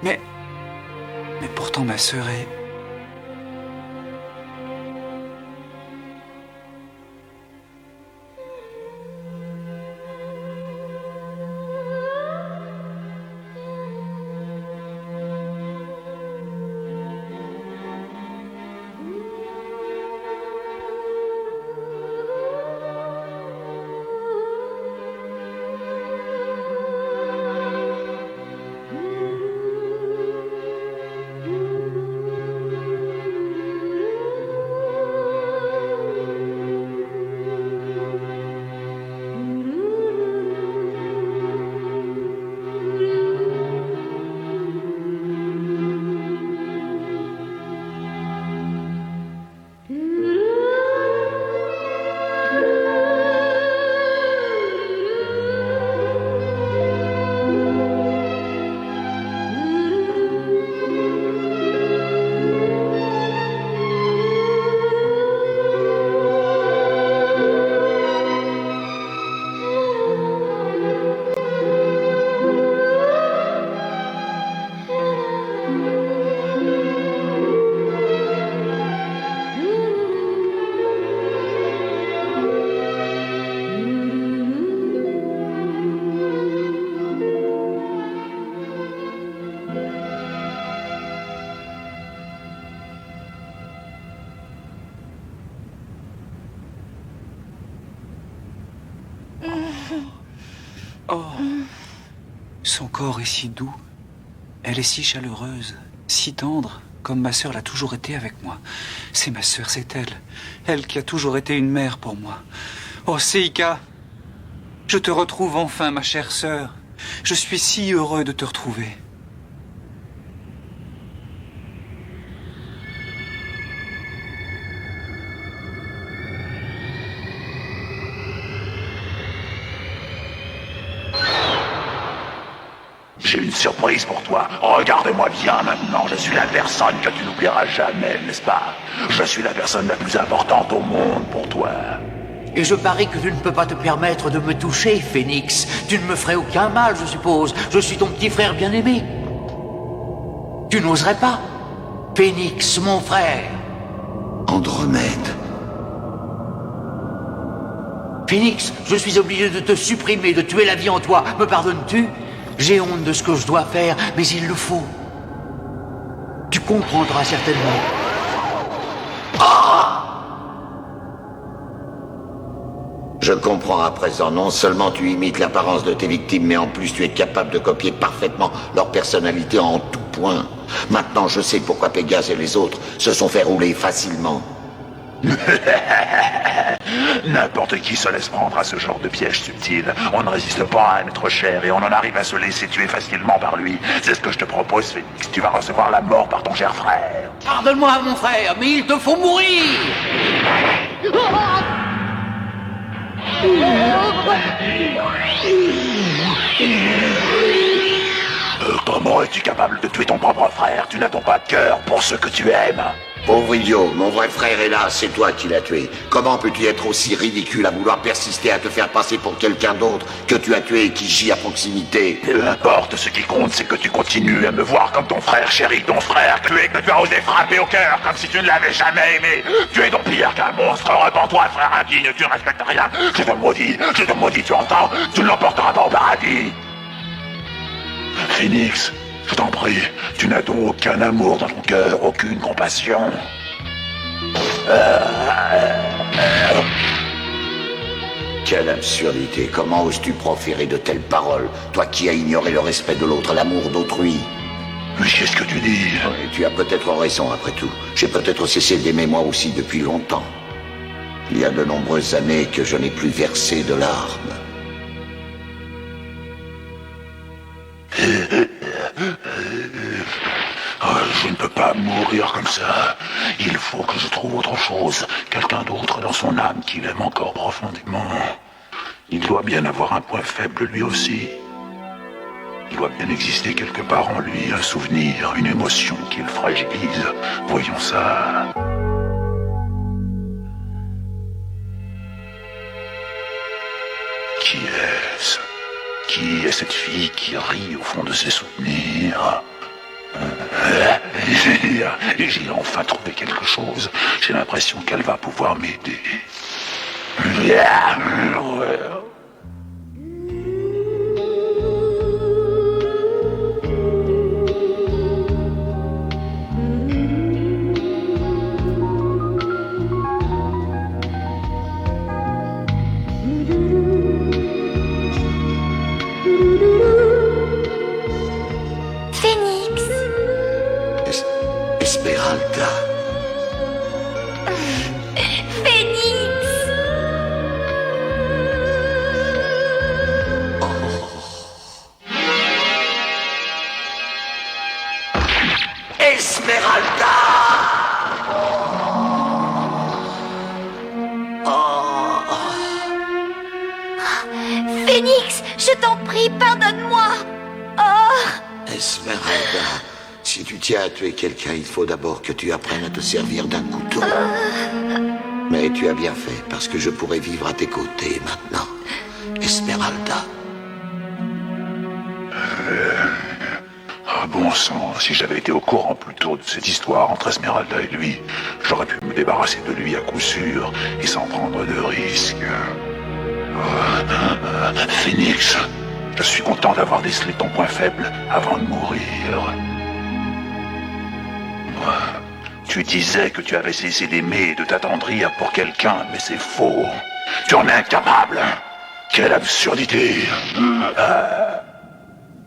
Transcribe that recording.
Mais... Mais pourtant ma sœur est... Oh, son corps est si doux, elle est si chaleureuse, si tendre, comme ma sœur l'a toujours été avec moi. C'est ma sœur, c'est elle. Elle qui a toujours été une mère pour moi. Oh, Seika, je te retrouve enfin, ma chère sœur. Je suis si heureux de te retrouver. J'ai une surprise pour toi. Regarde-moi bien maintenant. Je suis la personne que tu n'oublieras jamais, n'est-ce pas? Je suis la personne la plus importante au monde pour toi. Et je parie que tu ne peux pas te permettre de me toucher, Phénix. Tu ne me ferais aucun mal, je suppose. Je suis ton petit frère bien-aimé. Tu n'oserais pas? Phénix, mon frère. Andromède. Phénix, je suis obligé de te supprimer, de tuer la vie en toi. Me pardonnes-tu? J'ai honte de ce que je dois faire, mais il le faut. Tu comprendras certainement. Je comprends à présent, non seulement tu imites l'apparence de tes victimes, mais en plus tu es capable de copier parfaitement leur personnalité en tout point. Maintenant je sais pourquoi Pégase et les autres se sont fait rouler facilement. N'importe qui se laisse prendre à ce genre de piège subtil. On ne résiste pas à notre cher et on en arrive à se laisser tuer facilement par lui. C'est ce que je te propose, Phénix. Tu vas recevoir la mort par ton cher frère. Pardonne-moi, mon frère, mais il te faut mourir! Comment es-tu capable de tuer ton propre frère? Tu n'as donc pas de cœur pour ceux que tu aimes. Pauvre idiot, mon vrai frère est là, c'est toi qui l'as tué. Comment peux-tu être aussi ridicule à vouloir persister à te faire passer pour quelqu'un d'autre que tu as tué et qui gît à proximité? Peu importe, ce qui compte, c'est que tu continues à me voir comme ton frère chéri, ton frère tué, que tu as osé frapper au cœur, comme si tu ne l'avais jamais aimé. Tu es donc pire qu'un monstre, repens-toi, frère indigne, tu ne respectes rien. Je te maudis, tu entends? Tu ne l'emporteras pas au paradis. Phénix, je t'en prie, tu n'as donc aucun amour dans ton cœur, aucune compassion. Quelle absurdité, comment oses-tu proférer de telles paroles? Toi qui as ignoré le respect de l'autre, l'amour d'autrui. Mais qu'est-ce que tu dis? Oui, tu as peut-être raison après tout. J'ai peut-être cessé d'aimer moi aussi depuis longtemps. Il y a de nombreuses années que je n'ai plus versé de larmes. Je ne peux pas mourir comme ça. Il faut que je trouve autre chose. Quelqu'un d'autre dans son âme qui l'aime encore profondément. Il doit bien avoir un point faible lui aussi. Il doit bien exister quelque part en lui un souvenir, une émotion qui le fragilise. Voyons ça. Qui est-ce? Qui est cette fille qui rit au fond de ses souvenirs? J'ai enfin trouvé quelque chose. J'ai l'impression qu'elle va pouvoir m'aider. Phénix. Esmeralda. Phénix. Esmeralda! Phénix, je t'en prie, pardonne-moi. Oh. Esmeralda, si tu tiens à tuer quelqu'un, il faut d'abord que tu apprennes à te servir d'un couteau. Mais tu as bien fait, parce que je pourrais vivre à tes côtés maintenant. Esmeralda. Ah bon sang, si j'avais été au courant plus tôt de cette histoire entre Esmeralda et lui, j'aurais pu me débarrasser de lui à coup sûr et sans prendre de risques. Phénix, je suis content d'avoir décelé ton point faible avant de mourir. Tu disais que tu avais cessé d'aimer et de t'attendrir pour quelqu'un, mais c'est faux. Tu en es incapable. Quelle absurdité.